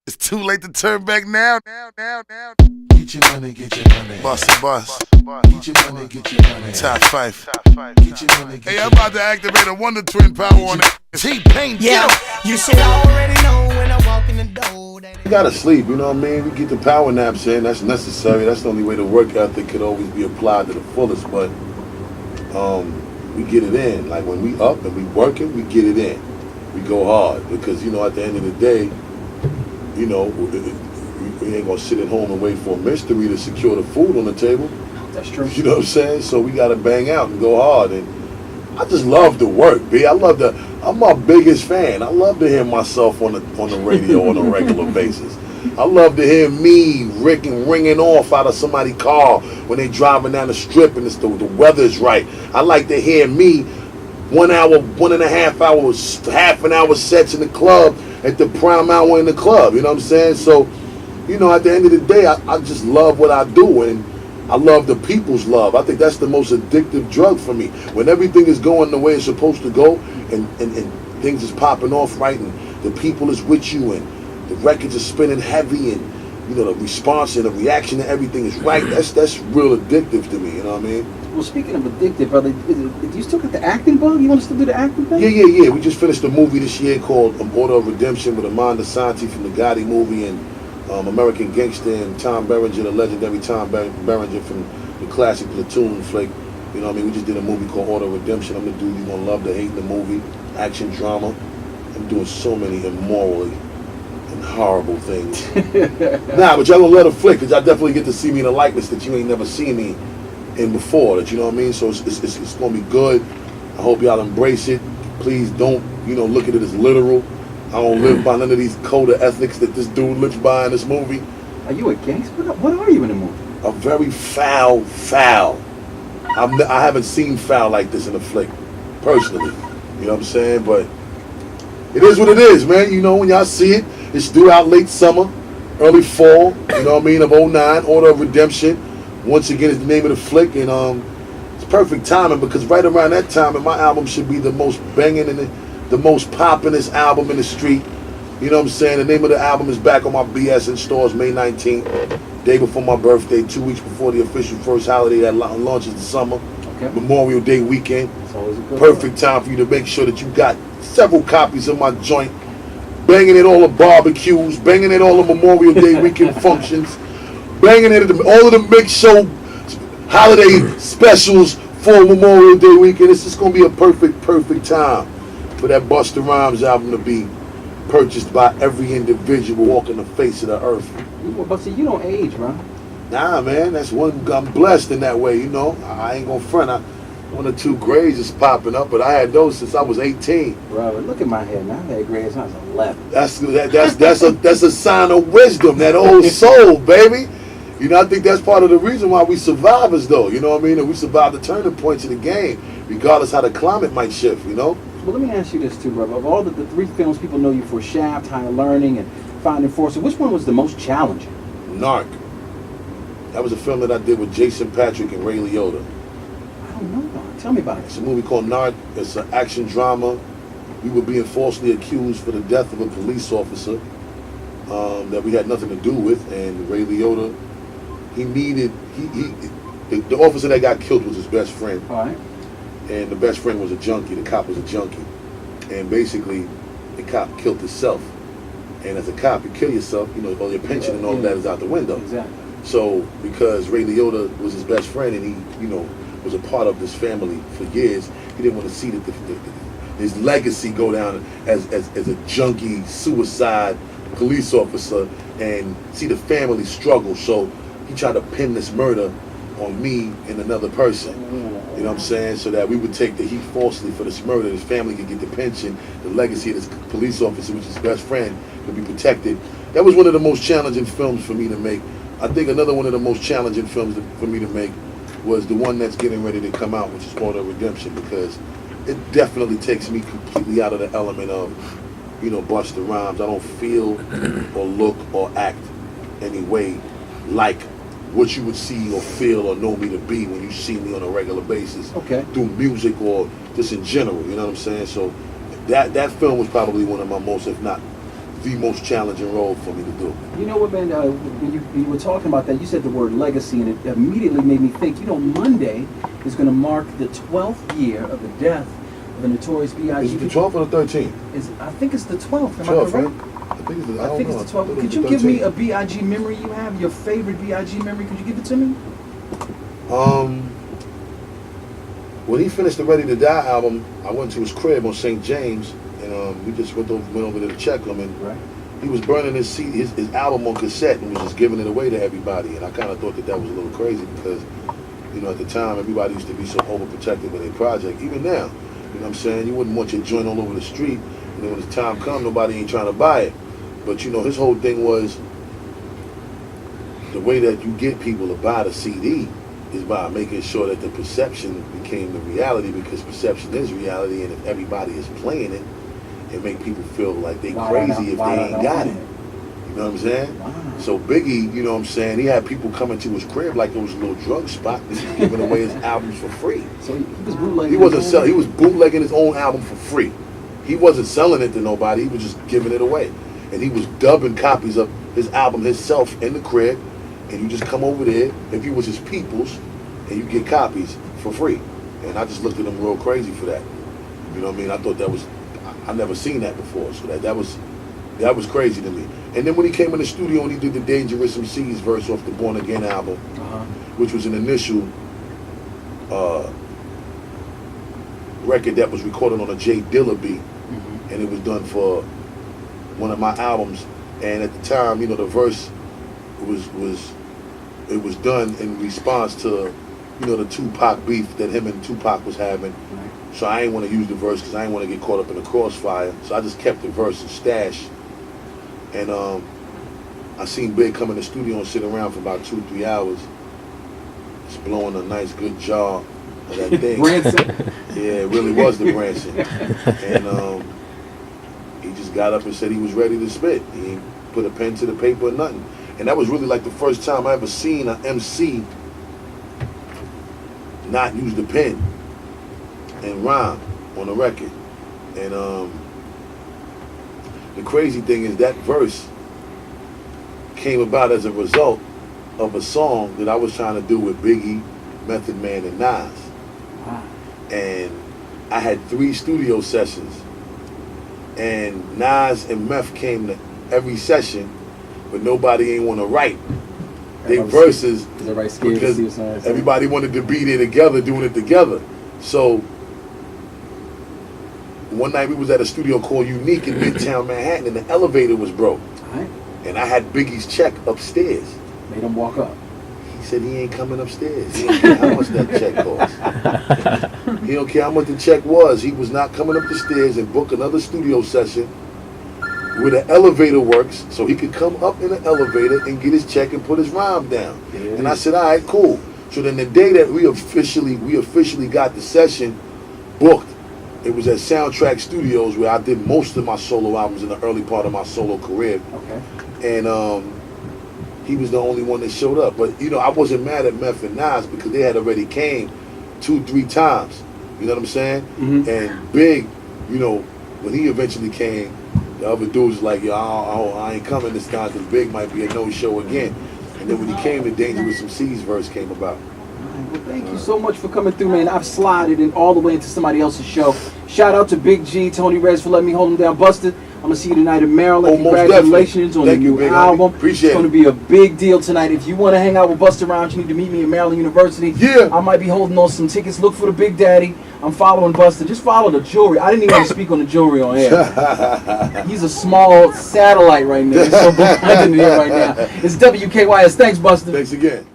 It's too late to turn back now. Get your money, get your money. Busta Bus. Get your money, get your money. Top 5. Get your money, get Hey, your I'm about to activate a Wonder Twin power on it. T-Pain, Yeah, you should already know when I walk in the door. We gotta sleep, you know what I mean? We get the power naps in, that's necessary. That's the only way the work ethic could always be applied to the fullest, but we get it in. Like when we up and we working, we get it in. We go hard because, you know, at the end of the day, you know, we ain't gonna sit at home and wait for a mystery to secure the food on the table. That's true. You know what I'm saying? So we gotta bang out and go hard. And I just love the work, B. I'm my biggest fan. I love to hear myself on the radio on a regular basis. I love to hear me ringing off out of somebody's car when they driving down the strip and the weather's right. I like to hear me 1 hour, 1.5 hours, half an hour sets in the club at the prime hour in the club. You know what I'm saying? So, you know, at the end of the day, I just love what I do, and I love the people's love. I think that's the most addictive drug for me. When everything is going the way it's supposed to go, and things is popping off right, and the people is with you, and the records are spinning heavy, and you know the response and the reaction to everything is right. That's real addictive to me. You know what I mean? Well, speaking of addictive, brother, do you still got the acting bug? You want us to do the acting thing? Yeah. We just finished a movie this year called Order of Redemption with Amanda Santi from the Gotti movie, and American Gangster, and Tom Berenger, the legendary Tom Berenger from the classic Platoon flick. You know what I mean? We just did a movie called Order of Redemption. I'm the dude you're gonna love to hate in the movie. Action drama. I'm doing so many immorally and horrible things. Nah, but y'all gonna let a flick, because y'all definitely get to see me in a likeness that you ain't never seen me in before. That, you know what I mean? So it's gonna be good. I hope y'all embrace it. Please don't, you know, look at it as literal. I don't live by none of these code of ethics that this dude lives by in this movie. Are you a gangster? What are you in the movie? A very foul. I haven't seen foul like this in a flick, personally. You know what I'm saying? But it is what it is, man. You know, when y'all see it, it's due out late summer, early fall, you know what I mean, of 09, Order of Redemption. Once again, is the name of the flick, and it's perfect timing, because right around that time, and my album should be the most banging and the most poppin'est album in the street. You know what I'm saying? The name of the album is back on my BS in stores May 19th, day before my birthday, 2 weeks before the official first holiday that launches the summer. Okay. Memorial Day weekend. It's always a good Perfect time for you to make sure that you got several copies of my joint, banging it all the barbecues, banging it all the Memorial Day weekend functions, banging it at all of the mix show holiday specials for Memorial Day weekend. It's just gonna be a perfect time for that Busta Rhymes album to be purchased by every individual walking the face of the earth. But see, you don't age, bro. Nah, man, that's one. I'm blessed in that way, you know. I ain't gonna front. One or two grades is popping up, but I had those since I was 18. Bro, look at my head, man. I've had grades since I was 11. That's a sign of wisdom, that old soul, baby. You know, I think that's part of the reason why we survivors, though. You know what I mean? And we survive the turning points of the game, regardless how the climate might shift. You know. Well, let me ask you this too, brother. Of all the three films people know you for, Shaft, Higher Learning, and Finding Force, which one was the most challenging? Narc. That was a film that I did with Jason Patrick and Ray Liotta. I don't know, Narc. Tell me about it. It's a movie called Narc. It's an action drama. We were being falsely accused for the death of a police officer that we had nothing to do with, and Ray Liotta, the officer that got killed was his best friend. All right. And the best friend was a junkie. The cop was a junkie. And basically, the cop killed himself. And as a cop, you kill yourself, you know, all your pension and all that is out the window. Exactly. So, because Ray Liotta was his best friend and he, you know, was a part of this family for years, he didn't want to see that his legacy go down as a junkie, suicide police officer, and see the family struggle. So, he tried to pin this murder on me and another person. You know what I'm saying? So that we would take the heat falsely for this murder. His family could get the pension, the legacy of this police officer, which is his best friend, could be protected. That was one of the most challenging films for me to make. I think another one of the most challenging films for me to make was the one that's getting ready to come out, which is Order of Redemption, because it definitely takes me completely out of the element of, you know, Busta Rhymes. I don't feel or look or act any way like what you would see or feel or know me to be when you see me on a regular basis. Okay. Through music or just in general, you know what I'm saying? So that film was probably one of my most, if not the most challenging role for me to do. You know what, man? When you were talking about that, you said the word legacy, and it immediately made me think. You know, Monday is going to mark the 12th year of the death of the notorious B.I.G. Is it the 12th or the 13th? I think it's the 12th. Am 12th, I correct? right? I think it's the, I think it's the 12th. Could you give me a B.I.G. memory you have? Your favorite B.I.G. memory? Could you give it to me? When he finished the Ready to Die album, I went to his crib on St. James, and we just went over there to check him, and Right. he was burning his album on cassette and was just giving it away to everybody. And I kind of thought that was a little crazy because, you know, at the time, everybody used to be so overprotective with their project. Even now, you know what I'm saying? You wouldn't want your joint all over the street, and then when the time comes, nobody ain't trying to buy it. But, you know, his whole thing was the way that you get people to buy the CD is by making sure that the perception became the reality, because perception is reality, and if everybody is playing it, it make people feel like they crazy if they ain't got it. You know what I'm saying? Wow. So Biggie, you know what I'm saying, he had people coming to his crib like it was a little drug spot, and he was giving away his albums for free. So he was bootlegging. He wasn't selling. He was bootlegging his own album for free. He wasn't selling it to nobody. He was just giving it away, and he was dubbing copies of his album himself in the crib. And you just come over there, if you was his peoples, and you get copies for free. And I just looked at him real crazy for that. You know what I mean? I thought that was, I never seen that before. So that was crazy to me. And then when he came in the studio and he did the Dangerous MC's verse off the Born Again album, which was an initial record that was recorded on a J Dilla beat, and it was done for one of my albums. And at the time, you know, the verse it was done in response to, you know, the Tupac beef that him and Tupac was having. So I ain't want to use the verse because I ain't want to get caught up in the crossfire. So I just kept the verse and stash. And I seen Big come in the studio and sit around for about 2-3 hours, just blowing a nice good jar of that thing. Branson. Yeah, it really was the Branson. And he just got up and said he was ready to spit. He ain't put a pen to the paper or nothing. And that was really like the first time I ever seen an MC not use the pen and rhyme on a record. And the crazy thing is that verse came about as a result of a song that I was trying to do with Biggie, Method Man, and Nas. Wow. And I had 3 studio sessions, and Nas and Meth came to every session, but nobody ain't want to write they verses because everybody wanted to be there together, doing it together. So one night we was at a studio called Unique in Midtown Manhattan, and the elevator was broke. Right. And I had Biggie's check upstairs. Made him walk up. He said he ain't coming upstairs. He don't care how much that check cost. He don't care how much the check was. He was not coming up the stairs and book another studio session where the elevator works, so he could come up in the elevator and get his check and put his rhyme down. Yeah. And I said, all right, cool. So then the day that we officially got the session booked, it was at Soundtrack Studios where I did most of my solo albums in the early part of my solo career. Okay. And he was the only one that showed up. But, you know, I wasn't mad at Meth and Nas because they had already came 2-3 times. You know what I'm saying? Mm-hmm. And Big, you know, when he eventually came, the other dudes was like, yo, I ain't coming this time because Big might be a no-show again. And then when he came, the Dangerous MC's verse came about. Well, thank you so much for coming through, man. I've slided in all the way into somebody else's show. Shout out to Big G, Tony Rez for letting me hold him down. Busted, I'm going to see you tonight in Maryland. Congratulations on the new album. Appreciate it. It's going to be a big deal tonight. If you want to hang out with Busta Rhymes, you need to meet me at Maryland University. Yeah. I might be holding on some tickets. Look for the Big Daddy. I'm following Busta. Just follow the jewelry. I didn't even want to speak on the jewelry on air. He's a small satellite right now. He's so behind in here right now. It's WKYS. Thanks, Busta. Thanks again.